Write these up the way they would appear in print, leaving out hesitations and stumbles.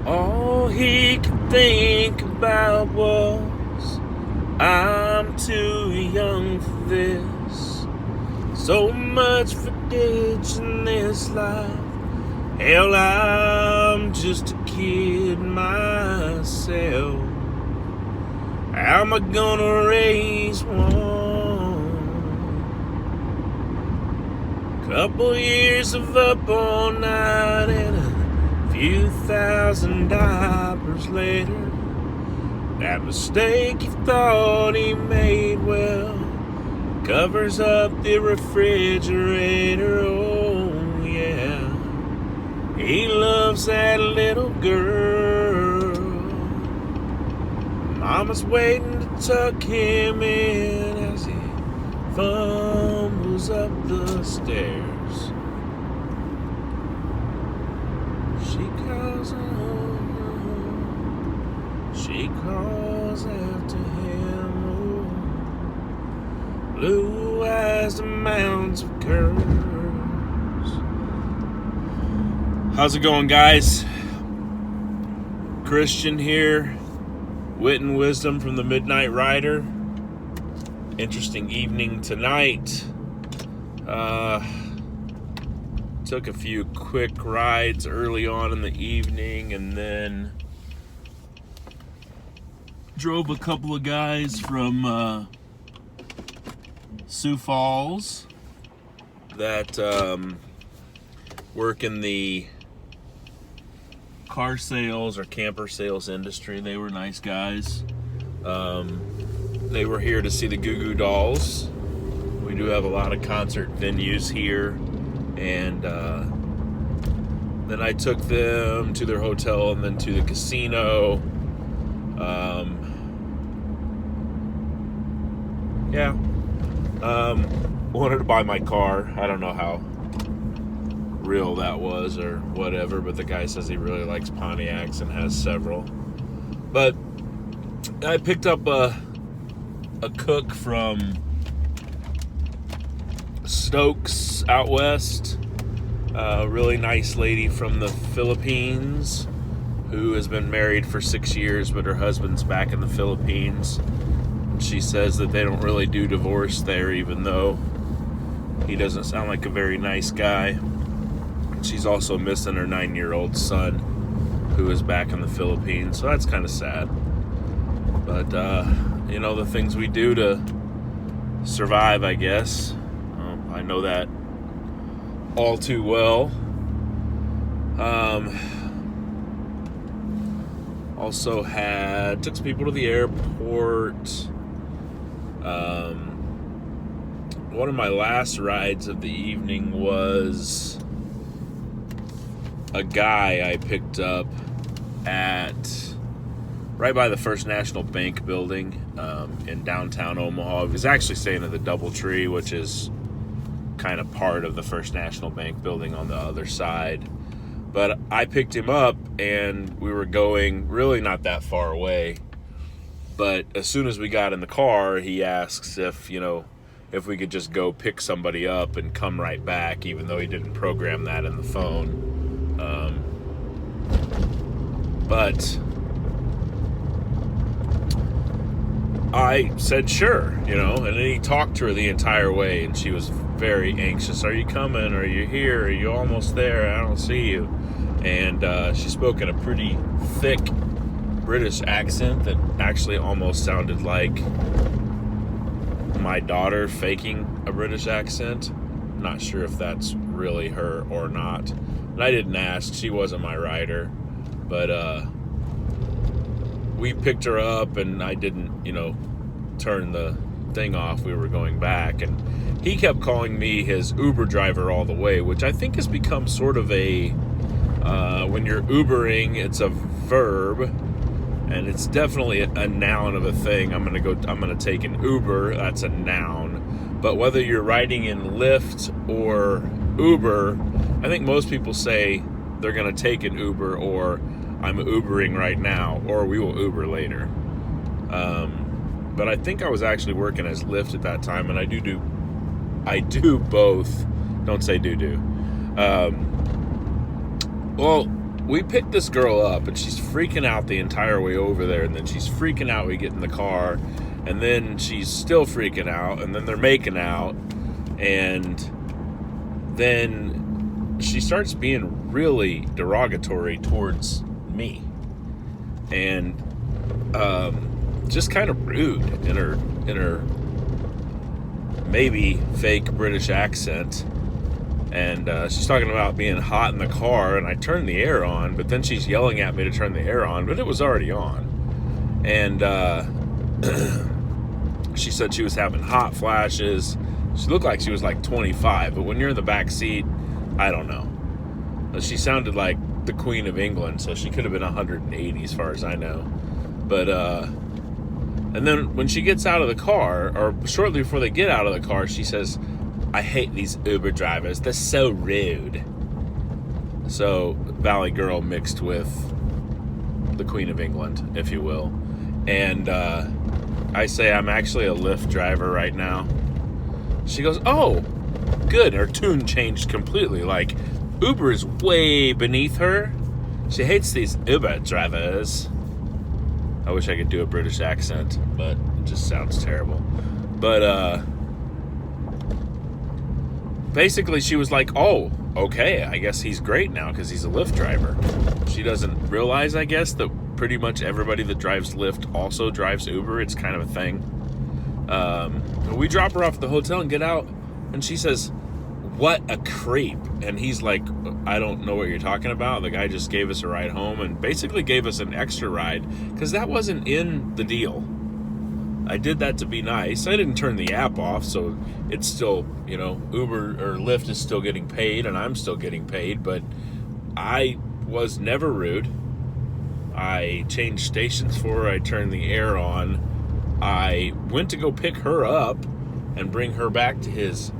All he could think about was, I'm too young for this. So much for ditching this life. Hell, I'm just a kid myself. How am I gonna raise one? Couple years of up all night and a few $1,000 later, that mistake you thought he made, well, covers up the refrigerator. Oh yeah, he loves that little girl. Mama's waiting to tuck him in as he fumbles up the stairs. She calls home. She calls after him. Oh, blue eyes and mounds of curves. How's it going, guys? Christian here. Wit and wisdom from the Midnight Rider. Interesting evening tonight. Took a few quick rides early on in the evening and then drove a couple of guys from Sioux Falls that work in the car sales or camper sales industry. They were nice guys. They were here to see the Goo Goo Dolls. We do have a lot of concert venues here. And then I took them to their hotel and then to the casino. Wanted to buy my car. I don't know how real that was or whatever, but the guy says he really likes Pontiacs and has several. But I picked up a cook from Stokes out west, a really nice lady from the Philippines who has been married for 6 years, but her husband's back in the Philippines. She says that they don't really do divorce there, even though he doesn't sound like a very nice guy. She's also missing her 9-year-old son, who is back in the Philippines, so that's kind of sad. But, the things we do to survive, I guess. I know that all too well. Also took some people to the airport. One of my last rides of the evening was a guy I picked up right by the First National Bank building in downtown Omaha. He was actually staying at the DoubleTree, which is kind of part of the First National Bank building on the other side. But I picked him up and we were going really not that far away. But as soon as we got in the car, he asks if we could just go pick somebody up and come right back, even though he didn't program that in the phone. But I said sure, and then he talked to her the entire way, and she was very anxious. Are you coming? Are you here? Are you almost there? I don't see you. And she spoke in a pretty thick British accent that actually almost sounded like my daughter faking a British accent. Not sure if that's really her or not. And I didn't ask. She wasn't my rider. But we picked her up, and I didn't, turn the thing off. We were going back, and he kept calling me his Uber driver all the way, which I think has become sort of a when you're Ubering, it's a verb, and it's definitely a noun of a thing. I'm gonna take an Uber. That's a noun. But whether you're riding in Lyft or Uber, I think most people say they're gonna take an Uber, or I'm Ubering right now, or we will Uber later. But I think I was actually working as Lyft at that time, and I do both. Don't say do. Well, we picked this girl up, and she's freaking out the entire way over there, and then she's freaking out we get in the car, and then she's still freaking out, and then they're making out, and then she starts being really derogatory towards me, and just kind of rude in her maybe fake British accent. And she's talking about being hot in the car, and I turned the air on, but then she's yelling at me to turn the air on, but it was already on. And she said she was having hot flashes. She looked like she was like 25, but when you're in the back seat, I don't know. She sounded like the Queen of England, so she could have been 180 as far as I know. But and then when she gets out of the car, or shortly before they get out of the car, she says, "I hate these Uber drivers. They're so rude." So, Valley Girl mixed with the Queen of England, if you will. And I say, "I'm actually a Lyft driver right now." She goes, "Oh, good." Her tune changed completely. Like, Uber is way beneath her. She hates these Uber drivers. I wish I could do a British accent, but it just sounds terrible. But, basically, she was like, "Oh, okay, I guess he's great now because he's a Lyft driver." She doesn't realize, I guess, that pretty much everybody that drives Lyft also drives Uber. It's kind of a thing. We drop her off at the hotel and get out, and she says, "What a creep." And he's like, "I don't know what you're talking about. The guy just gave us a ride home and basically gave us an extra ride because that wasn't in the deal. I did that to be nice. I didn't turn the app off, so it's still, Uber or Lyft is still getting paid, and I'm still getting paid, but I was never rude. I changed stations for her. I turned the air on. I went to go pick her up and bring her back to his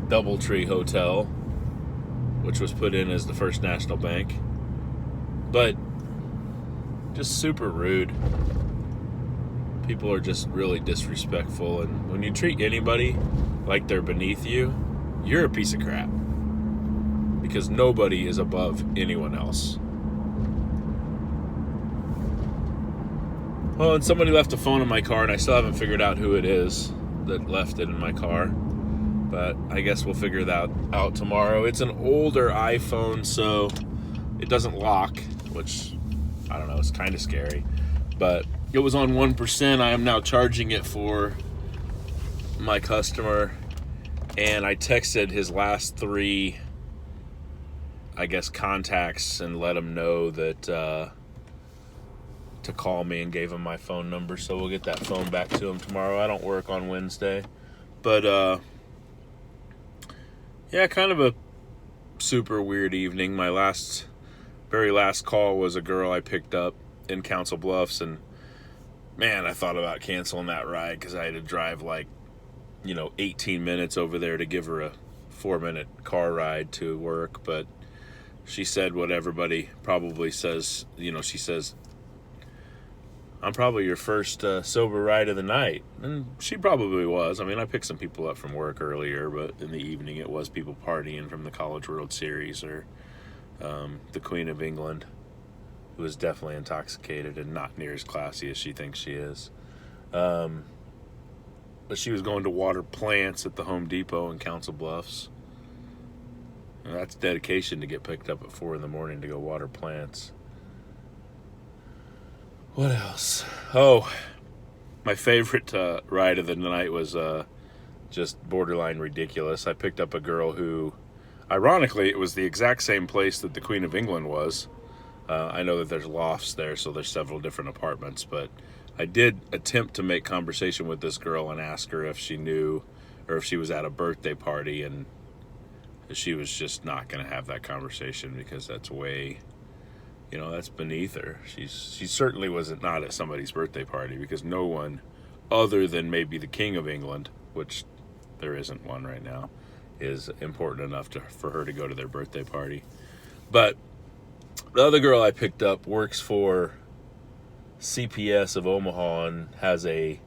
Doubletree Hotel, which was put in as the First National Bank. But just super rude. People are just really disrespectful, and when you treat anybody like they're beneath you, you're a piece of crap. Because nobody is above anyone else. Oh, and somebody left a phone in my car, and I still haven't figured out who it is that left it in my car. But I guess we'll figure that out tomorrow. It's an older iPhone, so it doesn't lock, which, I don't know, it's kind of scary. But it was on 1%. I am now charging it for my customer. And I texted his last 3, I guess, contacts and let him know that to call me, and gave him my phone number. So we'll get that phone back to him tomorrow. I don't work on Wednesday. But, yeah, kind of a super weird evening. My very last call was a girl I picked up in Council Bluffs, and man, I thought about canceling that ride because I had to drive 18 minutes over there to give her a 4-minute car ride to work. But she said what everybody probably says. She says, "I'm probably your first sober ride of the night." And she probably was. I mean, I picked some people up from work earlier, but in the evening it was people partying from the College World Series or the Queen of England, who is definitely intoxicated and not near as classy as she thinks she is. But she was going to water plants at the Home Depot in Council Bluffs. That's dedication to get picked up at 4 a.m. to go water plants. What else? Oh, my favorite ride of the night was just borderline ridiculous. I picked up a girl who, ironically, it was the exact same place that the Queen of England was. I know that there's lofts there, so there's several different apartments, but I did attempt to make conversation with this girl and ask her if she knew or if she was at a birthday party, and she was just not going to have that conversation because that's way, that's beneath her. She certainly wasn't not at somebody's birthday party, because no one other than maybe the King of England, which there isn't one right now, is important enough for her to go to their birthday party. But the other girl I picked up works for CPS of Omaha and has a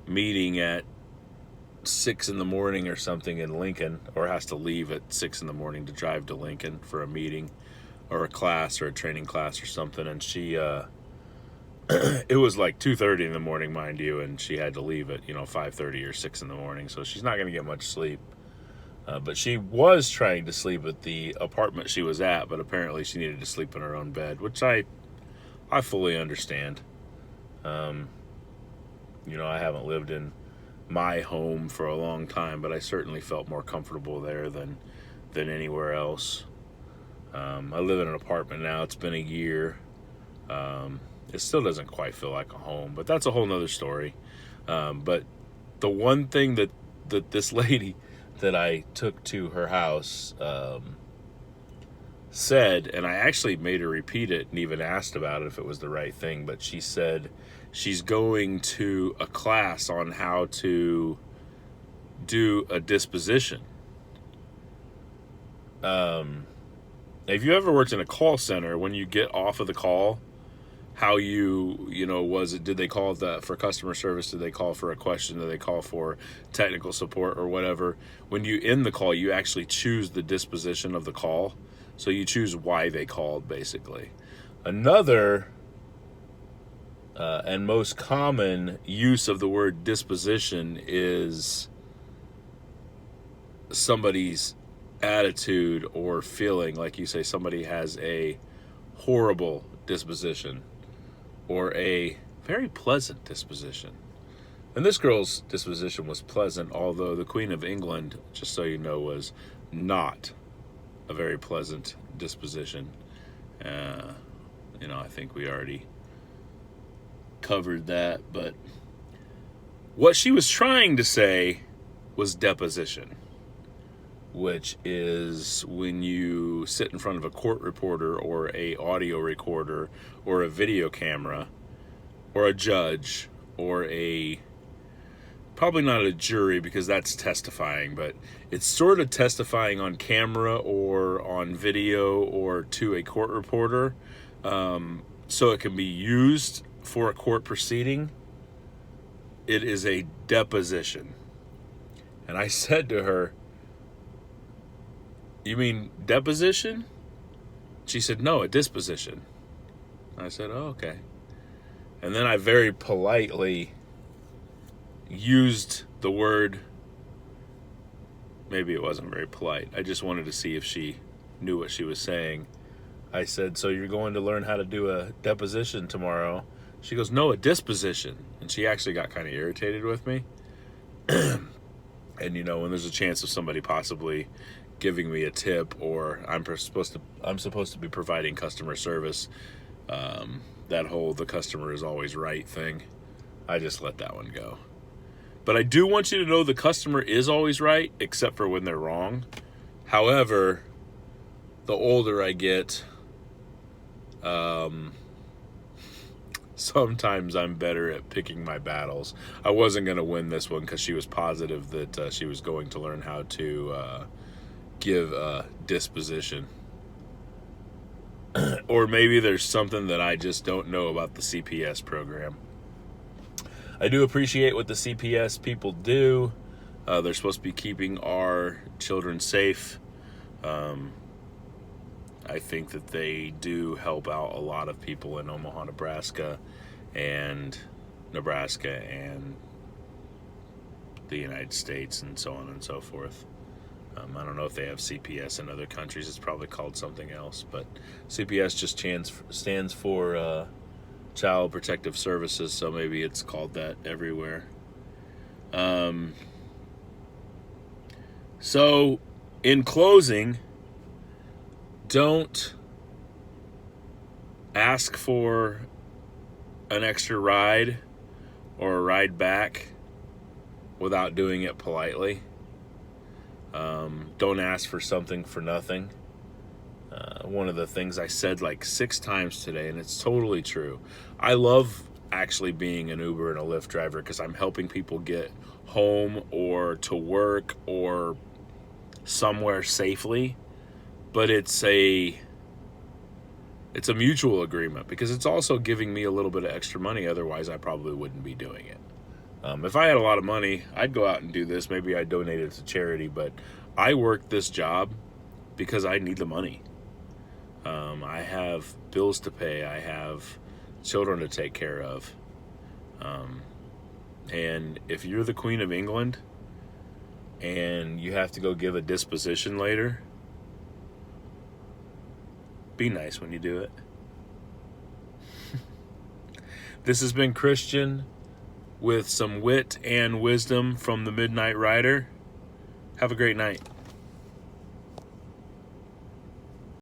meeting at 6 a.m. or something in Lincoln, or has to leave at 6 a.m. to drive to Lincoln for a meeting. or a class or a training class or something, and she it was like 2:30 in the morning, mind you, and she had to leave at 5:30 or 6 in the morning, so she's not going to get much sleep. But she was trying to sleep at the apartment she was at, but apparently she needed to sleep in her own bed, which I fully understand. I haven't lived in my home for a long time, but I certainly felt more comfortable there than anywhere else. I live in an apartment now. It's been a year. It still doesn't quite feel like a home, but that's a whole nother story. But the one thing that this lady that I took to her house said, and I actually made her repeat it and even asked about it if it was the right thing, but she said she's going to a class on how to do a disposition. If you ever worked in a call center, when you get off of the call, how did they call for customer service? Did they call for a question? Did they call for technical support or whatever? When you end the call, you actually choose the disposition of the call. So you choose why they called, basically. Another and most common use of the word disposition is somebody's attitude or feeling. Like you say, somebody has a horrible disposition or a very pleasant disposition. And this girl's disposition was pleasant, although the Queen of England, just so you know, was not a very pleasant disposition. I think we already covered that, but what she was trying to say was deposition, which is when you sit in front of a court reporter or a audio recorder or a video camera or a judge or probably not a jury because that's testifying, but it's sort of testifying on camera or on video or to a court reporter, so it can be used for a court proceeding. It is a deposition. And I said to her, "You mean deposition?" She said, "No, a disposition." I said, "Oh, okay." And then I very politely used the word, maybe it wasn't very polite, I just wanted to see if she knew what she was saying. I said, "So you're going to learn how to do a deposition tomorrow?" She goes, "No, a disposition." And she actually got kind of irritated with me. And when there's a chance of somebody possibly giving me a tip, or I'm supposed to be providing customer service, that whole "the customer is always right" thing, I just let that one go. But I do want you to know the customer is always right, except for when they're wrong. However, the older I get, sometimes I'm better at picking my battles. I wasn't going to win this one because she was positive that she was going to learn how to give a disposition. Or maybe there's something that I just don't know about the CPS program. I do appreciate what the CPS people do. They're supposed to be keeping our children safe. I think that they do help out a lot of people in Omaha, Nebraska and the United States and so on and so forth. I don't know if they have CPS in other countries. It's probably called something else, but CPS just stands for Child Protective Services, so maybe it's called that everywhere. So, in closing, don't ask for an extra ride or a ride back without doing it politely. Don't ask for something for nothing. One of the things I said like 6 times today, and it's totally true. I love actually being an Uber and a Lyft driver because I'm helping people get home or to work or somewhere safely. But it's a mutual agreement because it's also giving me a little bit of extra money. Otherwise, I probably wouldn't be doing it. If I had a lot of money, I'd go out and do this. Maybe I'd donate it to charity, but I work this job because I need the money. I have bills to pay. I have children to take care of. And if you're the Queen of England and you have to go give a disposition later, be nice when you do it. This has been Christian with some wit and wisdom from the Midnight Rider. Have a great night.